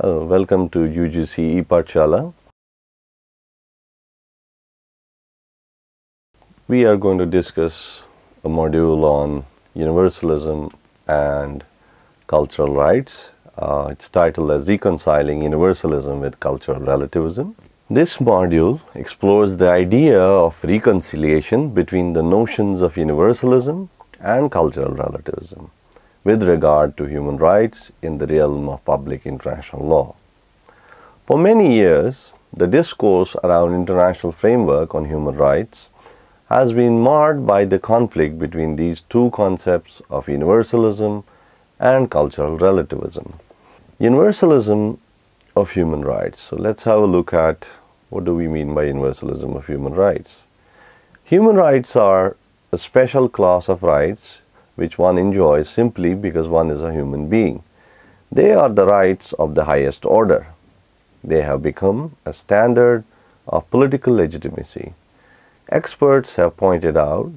Welcome to UGC E-Pathshala. We are going to discuss a module on universalism and cultural rights. It's titled as Reconciling Universalism with Cultural Relativism. This module explores the idea of reconciliation between the notions of universalism and cultural relativism with regard to human rights in the realm of public international law. For many years, the discourse around international framework on human rights has been marred by the conflict between these two concepts of universalism and cultural relativism. Universalism of human rights. So let's have a look at what do we mean by universalism of human rights. Human rights are a special class of rights which one enjoys simply because one is a human being. They are the rights of the highest order. They have become a standard of political legitimacy. Experts have pointed out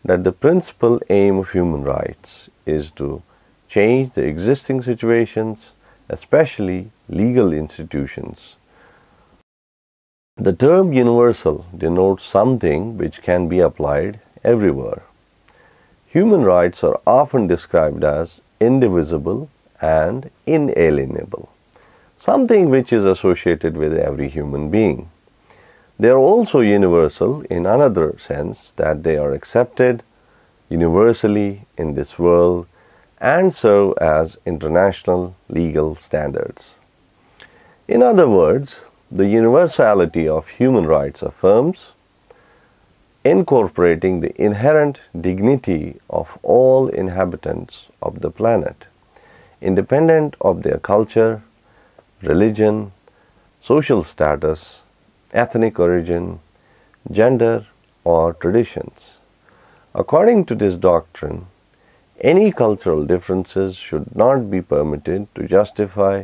that the principal aim of human rights is to change the existing situations, especially legal institutions. The term universal denotes something which can be applied everywhere. Human rights are often described as indivisible and inalienable, something which is associated with every human being. They are also universal in another sense, that they are accepted universally in this world and serve as international legal standards. In other words, the universality of human rights affirms incorporating the inherent dignity of all inhabitants of the planet, independent of their culture, religion, social status, ethnic origin, gender, or traditions. According to this doctrine, any cultural differences should not be permitted to justify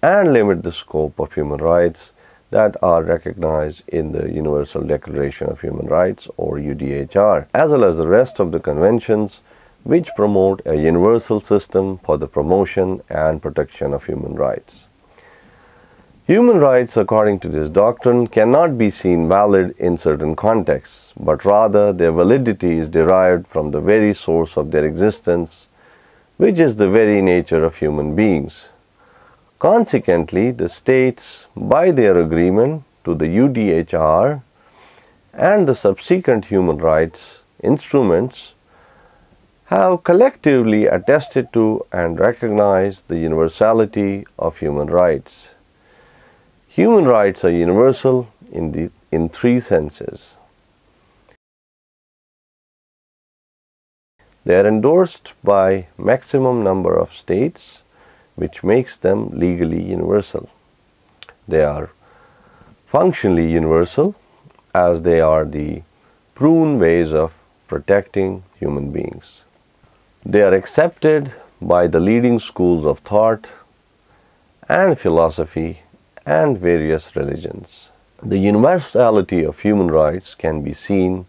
and limit the scope of human rights that are recognized in the Universal Declaration of Human Rights, or UDHR, as well as the rest of the conventions which promote a universal system for the promotion and protection of human rights. Human rights, according to this doctrine, cannot be seen valid in certain contexts, but rather their validity is derived from the very source of their existence, which is the very nature of human beings. Consequently, the states, by their agreement to the UDHR and the subsequent human rights instruments, have collectively attested to and recognized the universality of human rights. Human rights are universal in three senses. They are endorsed by maximum number of states, which makes them legally universal. They are functionally universal, as they are the proven ways of protecting human beings. They are accepted by the leading schools of thought and philosophy and various religions. The universality of human rights can be seen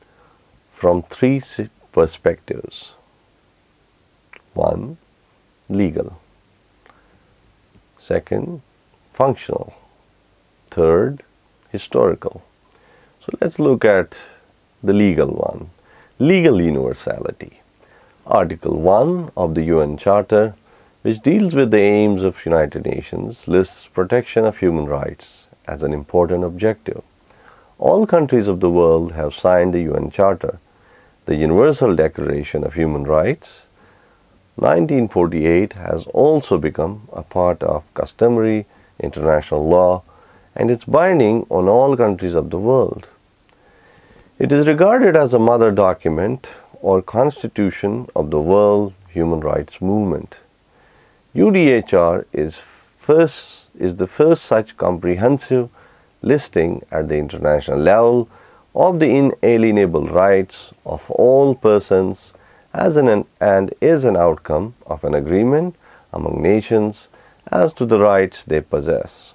from three perspectives. 1. Legal. 2, functional. 3, historical. So let's look at the legal one. Legal universality. Article 1 of the UN Charter, which deals with the aims of United Nations, lists protection of human rights as an important objective. All countries of the world have signed the UN Charter. The Universal Declaration of Human Rights, 1948, has also become a part of customary international law, and it's binding on all countries of the world. It is regarded as a mother document or constitution of the world human rights movement. UDHR is the first such comprehensive listing at the international level of the inalienable rights of all persons and is an outcome of an agreement among nations as to the rights they possess.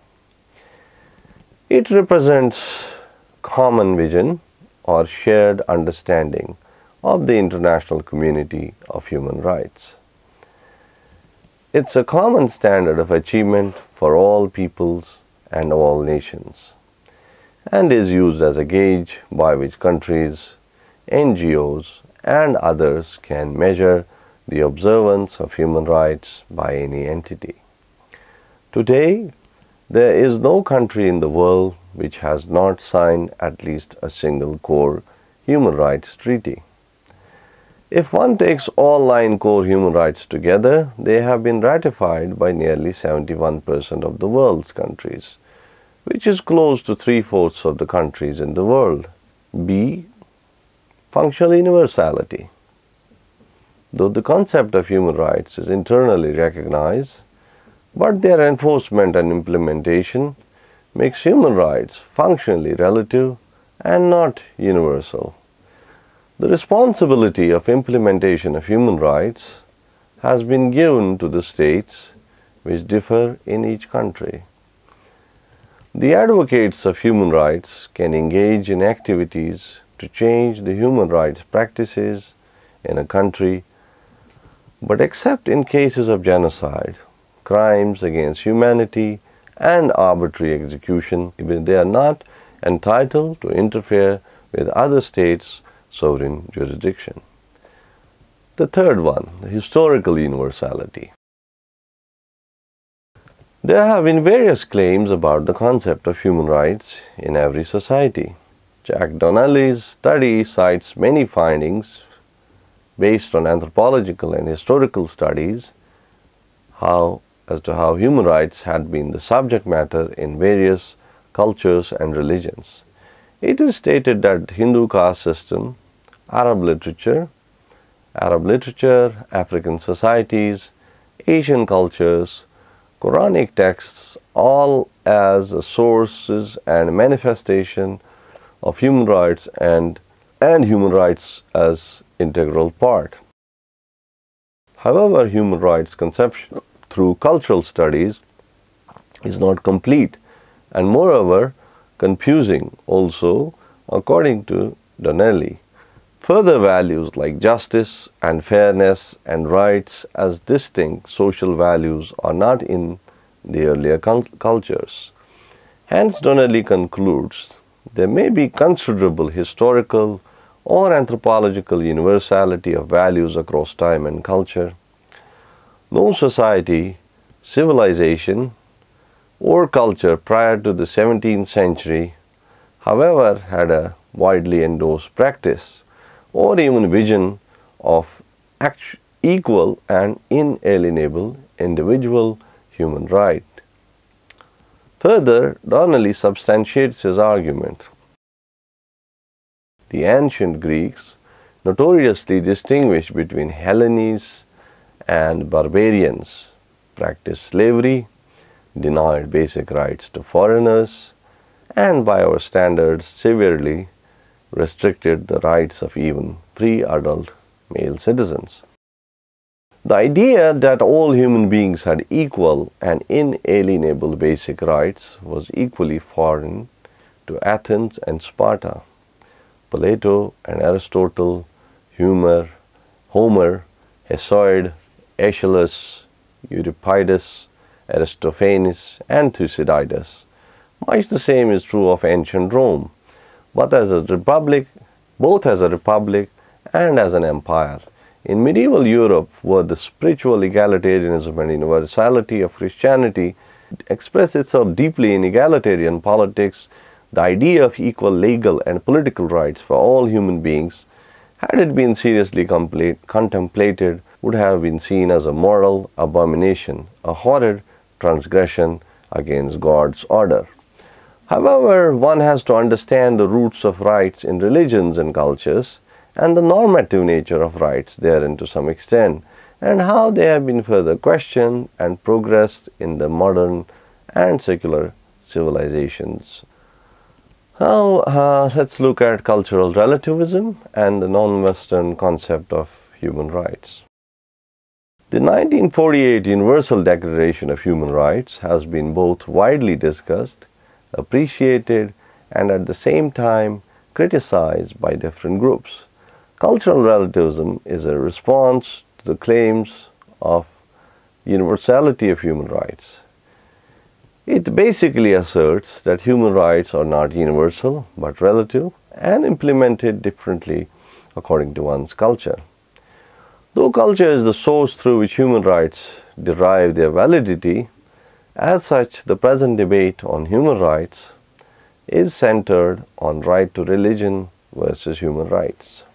It represents common vision or shared understanding of the international community of human rights. It's a common standard of achievement for all peoples and all nations, and is used as a gauge by which countries, NGOs, and others can measure the observance of human rights by any entity. Today, there is no country in the world which has not signed at least a single core human rights treaty. If one takes all 9 core human rights together, they have been ratified by nearly 71% of the world's countries, which is close to 3/4 of the countries in the world. B. Functional universality. Though the concept of human rights is internally recognized, but their enforcement and implementation makes human rights functionally relative and not universal. The responsibility of implementation of human rights has been given to the states, which differ in each country. The advocates of human rights can engage in activities to change the human rights practices in a country, but except in cases of genocide, crimes against humanity, and arbitrary execution, they are not entitled to interfere with other states' sovereign jurisdiction. The third one, the historical universality. There have been various claims about the concept of human rights in every society. Jack Donnelly's study cites many findings based on anthropological and historical studies as to how human rights had been the subject matter in various cultures and religions. It is stated that Hindu caste system, Arab literature, African societies, Asian cultures, Quranic texts, all as sources and manifestation of human rights and human rights as integral part. However, human rights conception through cultural studies is not complete and moreover confusing also according to Donnelly. Further values like justice and fairness and rights as distinct social values are not in the earlier cultures. Hence, Donnelly concludes there may be considerable historical or anthropological universality of values across time and culture. No society, civilization, or culture prior to the 17th century, however, had a widely endorsed practice or even vision of equal and inalienable individual human right. Further, Donnelly substantiates his argument. The ancient Greeks notoriously distinguished between Hellenes and barbarians, practiced slavery, denied basic rights to foreigners, and by our standards severely restricted the rights of even free adult male citizens. The idea that all human beings had equal and inalienable basic rights was equally foreign to Athens and Sparta. Plato and Aristotle, Homer, Hesiod, Aeschylus, Euripides, Aristophanes, and Thucydides. Much the same is true of ancient Rome, both as a republic and as an empire. In medieval Europe, where the spiritual egalitarianism and universality of Christianity expressed itself deeply in egalitarian politics, the idea of equal legal and political rights for all human beings, had it been seriously contemplated, would have been seen as a moral abomination, a horrid transgression against God's order. However, one has to understand the roots of rights in religions and cultures and the normative nature of rights therein to some extent, and how they have been further questioned and progressed in the modern and secular civilizations. Now, let's look at cultural relativism and the non-Western concept of human rights. The 1948 Universal Declaration of Human Rights has been both widely discussed, appreciated, and at the same time criticized by different groups. Cultural relativism is a response to the claims of universality of human rights. It basically asserts that human rights are not universal but relative and implemented differently according to one's culture. Though culture is the source through which human rights derive their validity, as such, the present debate on human rights is centered on right to religion versus human rights.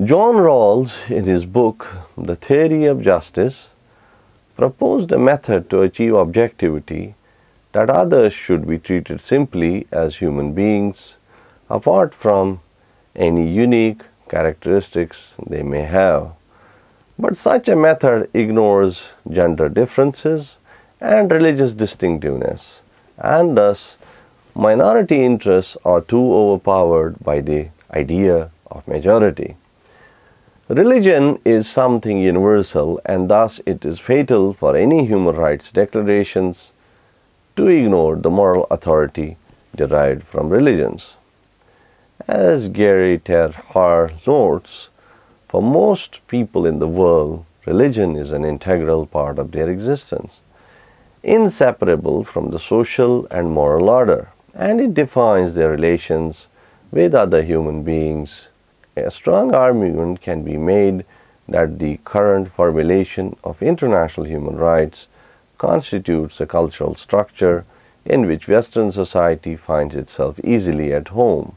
John Rawls, in his book The Theory of Justice, proposed a method to achieve objectivity that others should be treated simply as human beings, apart from any unique characteristics they may have. But such a method ignores gender differences and religious distinctiveness, and thus minority interests are too overpowered by the idea of majority. Religion is something universal, and thus it is fatal for any human rights declarations to ignore the moral authority derived from religions. As Gary Ter Haar notes, for most people in the world, religion is an integral part of their existence, inseparable from the social and moral order, and it defines their relations with other human beings. A strong argument can be made that the current formulation of international human rights constitutes a cultural structure in which Western society finds itself easily at home.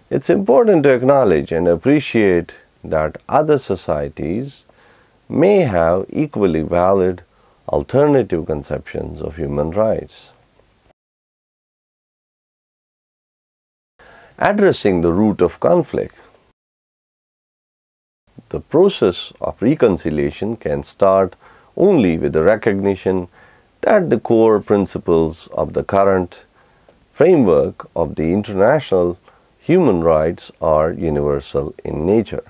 It's important to acknowledge and appreciate that other societies may have equally valid alternative conceptions of human rights. Addressing the root of conflict. The process of reconciliation can start only with the recognition that the core principles of the current framework of the international human rights are universal in nature.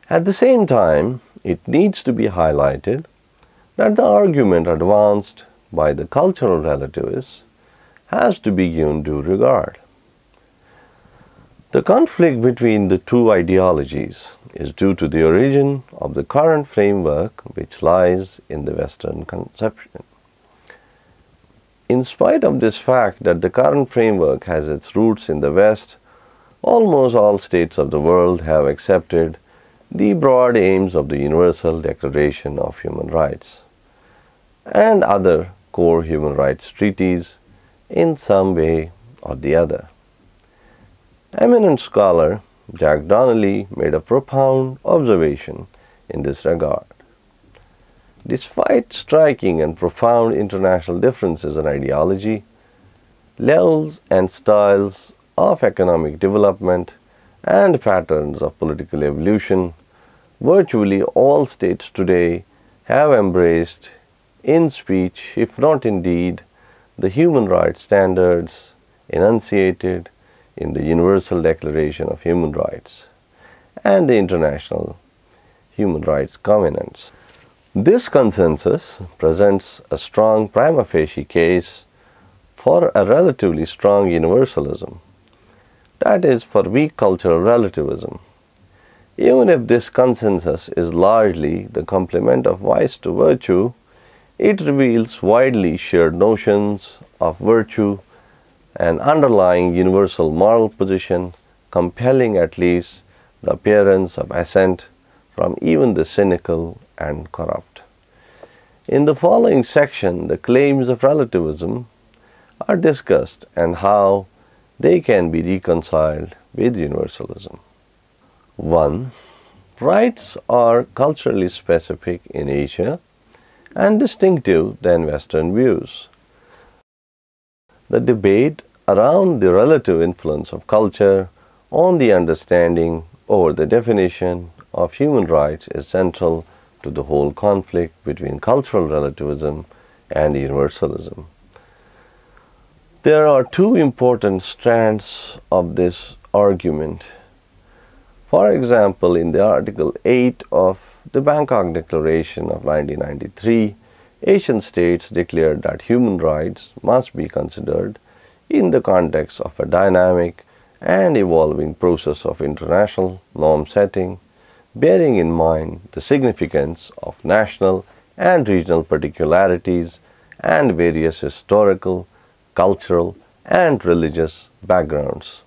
At the same time, it needs to be highlighted that the argument advanced by the cultural relativists has to be given due regard. The conflict between the two ideologies is due to the origin of the current framework which lies in the Western conception. In spite of this fact that the current framework has its roots in the West, almost all states of the world have accepted the broad aims of the Universal Declaration of Human Rights and other core human rights treaties in some way or the other. Eminent scholar Jack Donnelly made a profound observation in this regard. Despite striking and profound international differences in ideology, levels and styles of economic development, and patterns of political evolution, virtually all states today have embraced in speech, if not in deed, the human rights standards enunciated in the Universal Declaration of Human Rights and the International Human Rights Covenants. This consensus presents a strong prima facie case for a relatively strong universalism, that is, for weak cultural relativism. Even if this consensus is largely the complement of vice to virtue, it reveals widely shared notions of virtue, an underlying universal moral position, compelling at least the appearance of assent from even the cynical and corrupt. In the following section, the claims of relativism are discussed and how they can be reconciled with universalism. 1. Rights are culturally specific in Asia and distinctive than Western views. The debate around the relative influence of culture on the understanding or the definition of human rights is central to the whole conflict between cultural relativism and universalism. There are two important strands of this argument. For example, in the Article 8 of the Bangkok Declaration of 1993, Asian states declared that human rights must be considered in the context of a dynamic and evolving process of international norm setting, bearing in mind the significance of national and regional particularities and various historical, cultural, and religious backgrounds.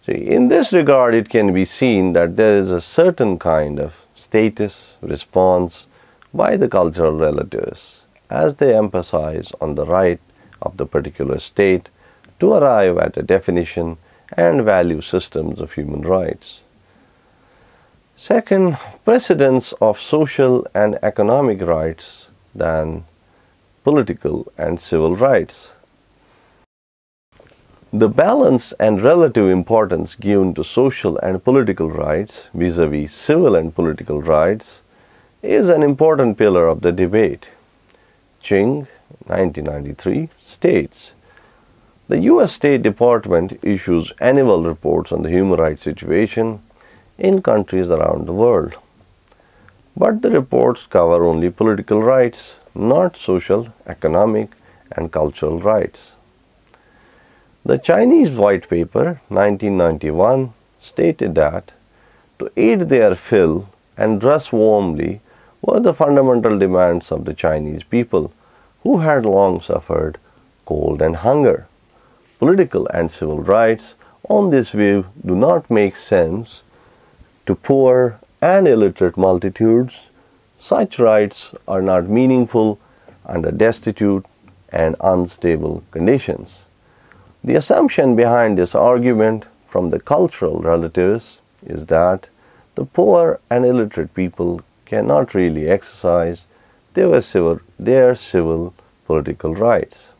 In this regard, it can be seen that there is a certain kind of status response by the cultural relativists as they emphasize on the right of the particular state to arrive at a definition and value systems of human rights. Second, precedence of social and economic rights than political and civil rights. The balance and relative importance given to social and political rights vis-à-vis civil and political rights is an important pillar of the debate. Ching, 1993, states, "The U.S. State Department issues annual reports on the human rights situation in countries around the world. But the reports cover only political rights, not social, economic, and cultural rights." The Chinese White Paper, 1991, stated that to eat their fill and dress warmly were the fundamental demands of the Chinese people, who had long suffered cold and hunger. Political and civil rights, on this view, do not make sense to poor and illiterate multitudes. Such rights are not meaningful under destitute and unstable conditions. The assumption behind this argument from the cultural relativists is that the poor and illiterate people cannot really exercise their civil political rights.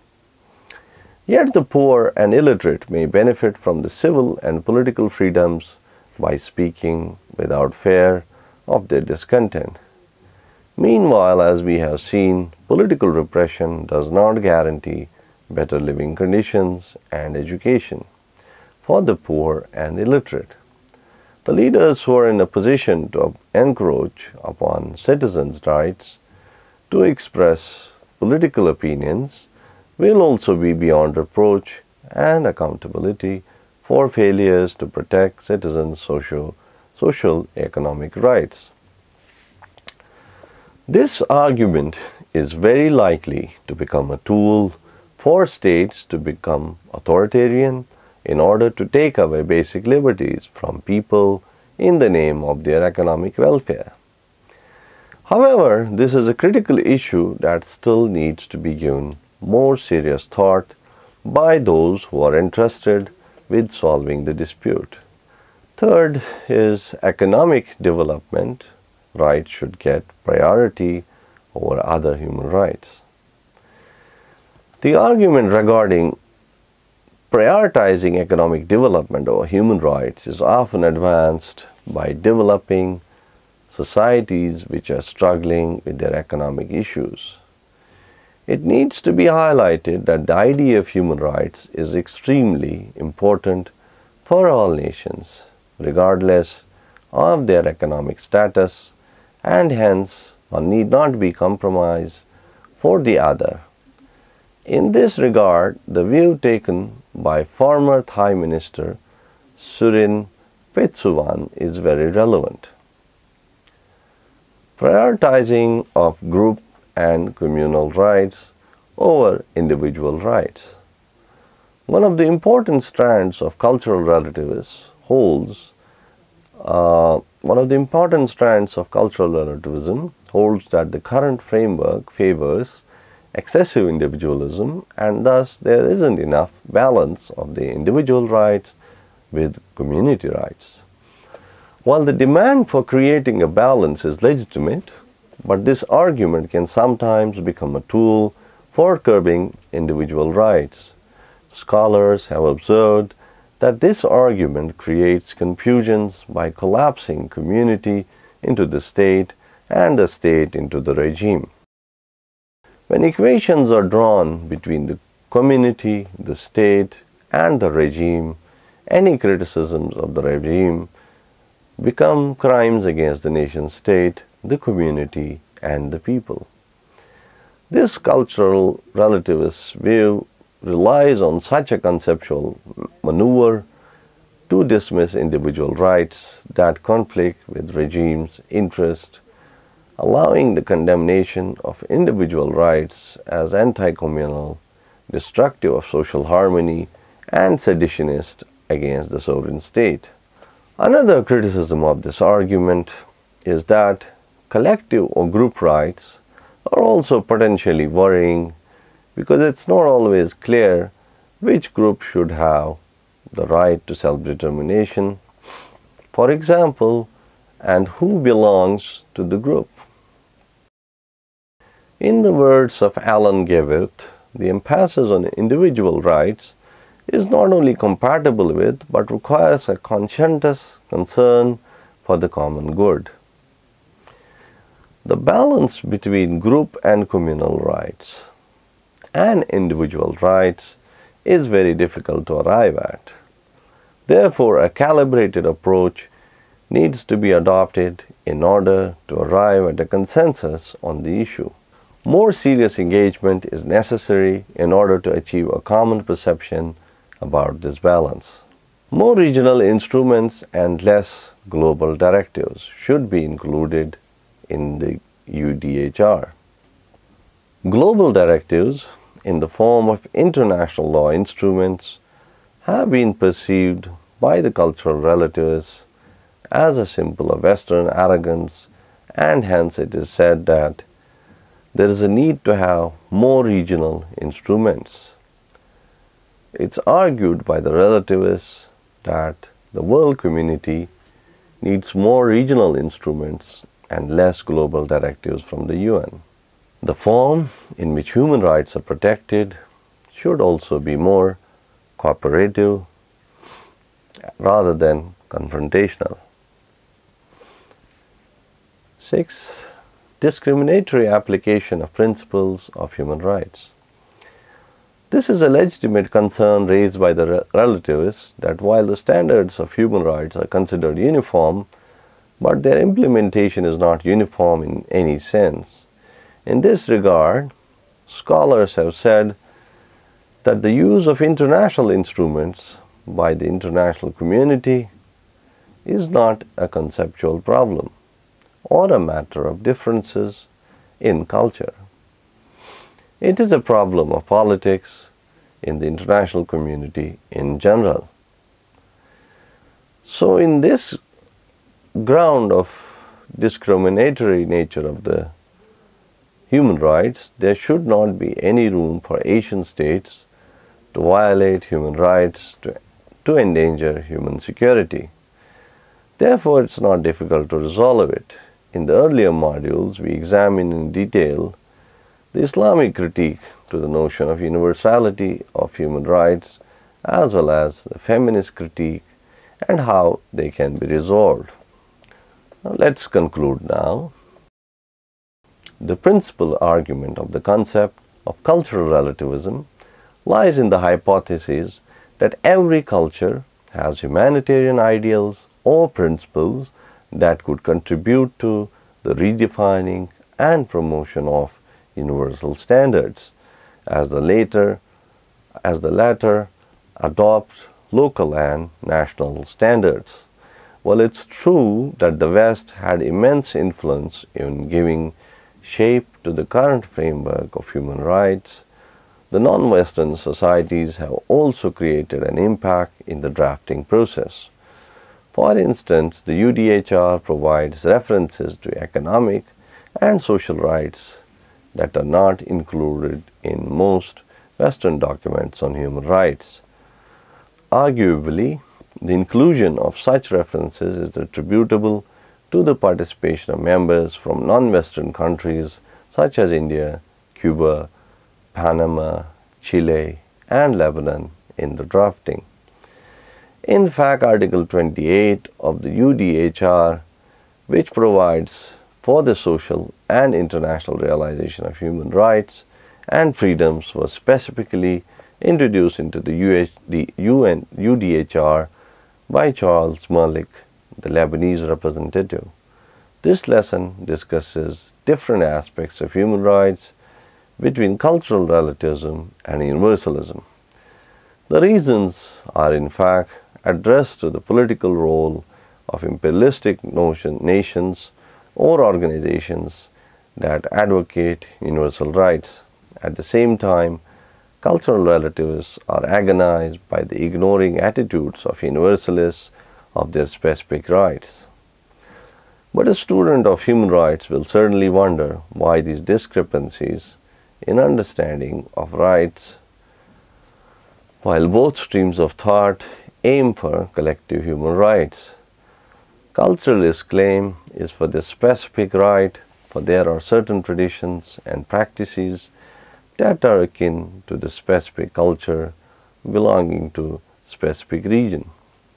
Yet the poor and illiterate may benefit from the civil and political freedoms by speaking without fear of their discontent. Meanwhile, as we have seen, political repression does not guarantee better living conditions and education for the poor and illiterate. The leaders who are in a position to encroach upon citizens' rights to express political opinions will also be beyond reproach and accountability for failures to protect citizens' social economic rights. This argument is very likely to become a tool for states to become authoritarian in order to take away basic liberties from people in the name of their economic welfare. However, this is a critical issue that still needs to be given more serious thought by those who are interested with solving the dispute. Third is economic development rights should get priority over other human rights. The argument regarding prioritizing economic development over human rights is often advanced by developing societies which are struggling with their economic issues. It needs to be highlighted that the idea of human rights is extremely important for all nations, regardless of their economic status, and hence one need not be compromised for the other. In this regard, the view taken by former Thai Minister Surin Petsuwan is very relevant. Prioritizing of group and communal rights over individual rights. One of the important strands of cultural relativism holds that the current framework favors excessive individualism, and thus there isn't enough balance of the individual rights with community rights. While the demand for creating a balance is legitimate, but this argument can sometimes become a tool for curbing individual rights. Scholars have observed that this argument creates confusions by collapsing community into the state and the state into the regime. When equations are drawn between the community, the state, and the regime, any criticisms of the regime become crimes against the nation state, the community, and the people. This cultural relativist view relies on such a conceptual maneuver to dismiss individual rights that conflict with regimes' interest, allowing the condemnation of individual rights as anti-communal, destructive of social harmony, and seditionist against the sovereign state. Another criticism of this argument is that collective or group rights are also potentially worrying because it's not always clear which group should have the right to self-determination, for example, and who belongs to the group. In the words of Alan Gavith, the emphasis on individual rights is not only compatible with but requires a conscientious concern for the common good. The balance between group and communal rights and individual rights is very difficult to arrive at. Therefore, a calibrated approach needs to be adopted in order to arrive at a consensus on the issue. More serious engagement is necessary in order to achieve a common perception about this balance. More regional instruments and less global directives should be included in the UDHR. Global directives in the form of international law instruments have been perceived by the cultural relativists as a symbol of Western arrogance, and hence it is said that there is a need to have more regional instruments. It's argued by the relativists that the world community needs more regional instruments and less global directives from the UN. The form in which human rights are protected should also be more cooperative rather than confrontational. 6. Discriminatory application of principles of human rights. This is a legitimate concern raised by the relativists that while the standards of human rights are considered uniform, but their implementation is not uniform in any sense. In this regard, scholars have said that the use of international instruments by the international community is not a conceptual problem or a matter of differences in culture. It is a problem of politics in the international community in general. So in this ground of discriminatory nature of the human rights, there should not be any room for Asian states to violate human rights, to endanger human security. Therefore, it's not difficult to resolve it. In the earlier modules, we examined in detail the Islamic critique to the notion of universality of human rights, as well as the feminist critique and how they can be resolved. Now, let's conclude now. The principal argument of the concept of cultural relativism lies in the hypothesis that every culture has humanitarian ideals or principles that could contribute to the redefining and promotion of universal standards, as the latter adopt local and national standards. While it's true that the West had immense influence in giving shape to the current framework of human rights, the non-Western societies have also created an impact in the drafting process. For instance, the UDHR provides references to economic and social rights that are not included in most Western documents on human rights. Arguably, the inclusion of such references is attributable to the participation of members from non-Western countries such as India, Cuba, Panama, Chile, and Lebanon in the drafting. In fact, Article 28 of the UDHR, which provides for the social and international realization of human rights and freedoms, was specifically introduced into the UN UDHR by Charles Murlick, the Lebanese representative. This lesson discusses different aspects of human rights between cultural relativism and universalism. The reasons are in fact addressed to the political role of imperialistic nations or organizations that advocate universal rights. At the same time, cultural relativists are agonized by the ignoring attitudes of universalists of their specific rights. But a student of human rights will certainly wonder why these discrepancies in understanding of rights, while both streams of thought aim for collective human rights. Culturalists' claim is for the specific right, for there are certain traditions and practices that are akin to the specific culture belonging to specific region.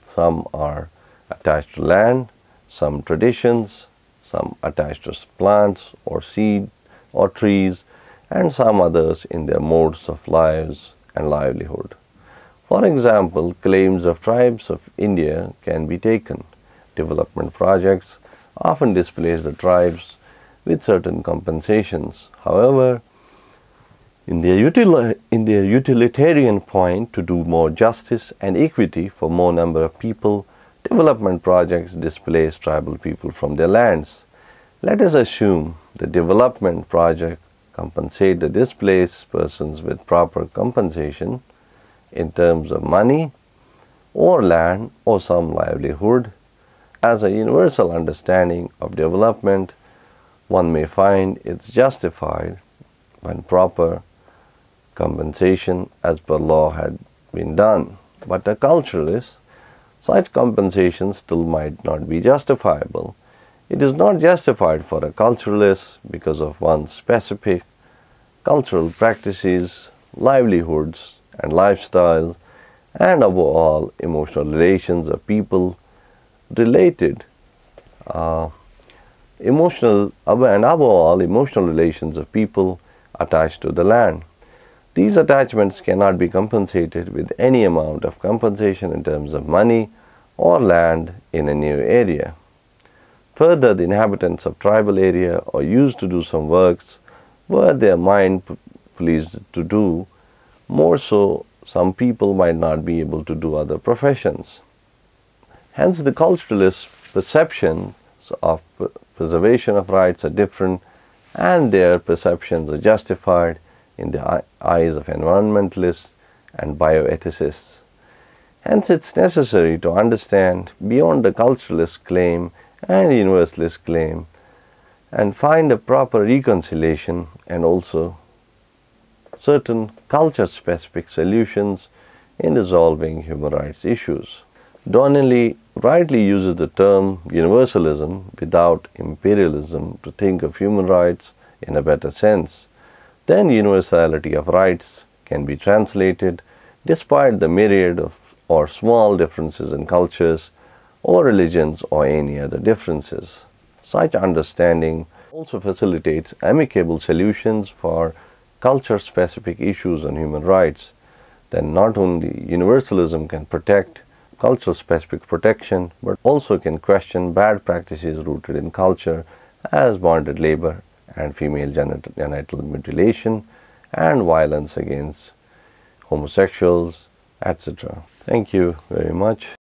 Some are attached to land, some traditions, some attached to plants or seed or trees, and some others in their modes of lives and livelihood. For example, claims of tribes of India can be taken. Development projects often displace the tribes with certain compensations. However, in their utilitarian point to do more justice and equity for more number of people, development projects displace tribal people from their lands. Let us assume the development project compensate the displaced persons with proper compensation in terms of money or land or some livelihood. As a universal understanding of development, one may find it's justified when proper compensation as per law had been done. But a culturalist, such compensation still might not be justifiable. It is not justified for a culturalist because of one's specific cultural practices, livelihoods and lifestyles, and above all emotional relations of people related emotional relations of people attached to the land. These attachments cannot be compensated with any amount of compensation in terms of money or land in a new area. Further, the inhabitants of tribal area are used to do some works where their mind pleased to do. More so, some people might not be able to do other professions. Hence, the culturalist perceptions of preservation of rights are different, and their perceptions are justified in the eyes of environmentalists and bioethicists. Hence, it's necessary to understand beyond the culturalist claim and universalist claim and find a proper reconciliation and also certain culture-specific solutions in resolving human rights issues. Donnelly rightly uses the term universalism without imperialism to think of human rights in a better sense. Then universality of rights can be translated despite the myriad of or small differences in cultures or religions or any other differences. Such understanding also facilitates amicable solutions for culture-specific issues on human rights. Then not only universalism can protect culture-specific protection, but also can question bad practices rooted in culture as bonded labor and female genital mutilation and violence against homosexuals, etc. Thank you very much.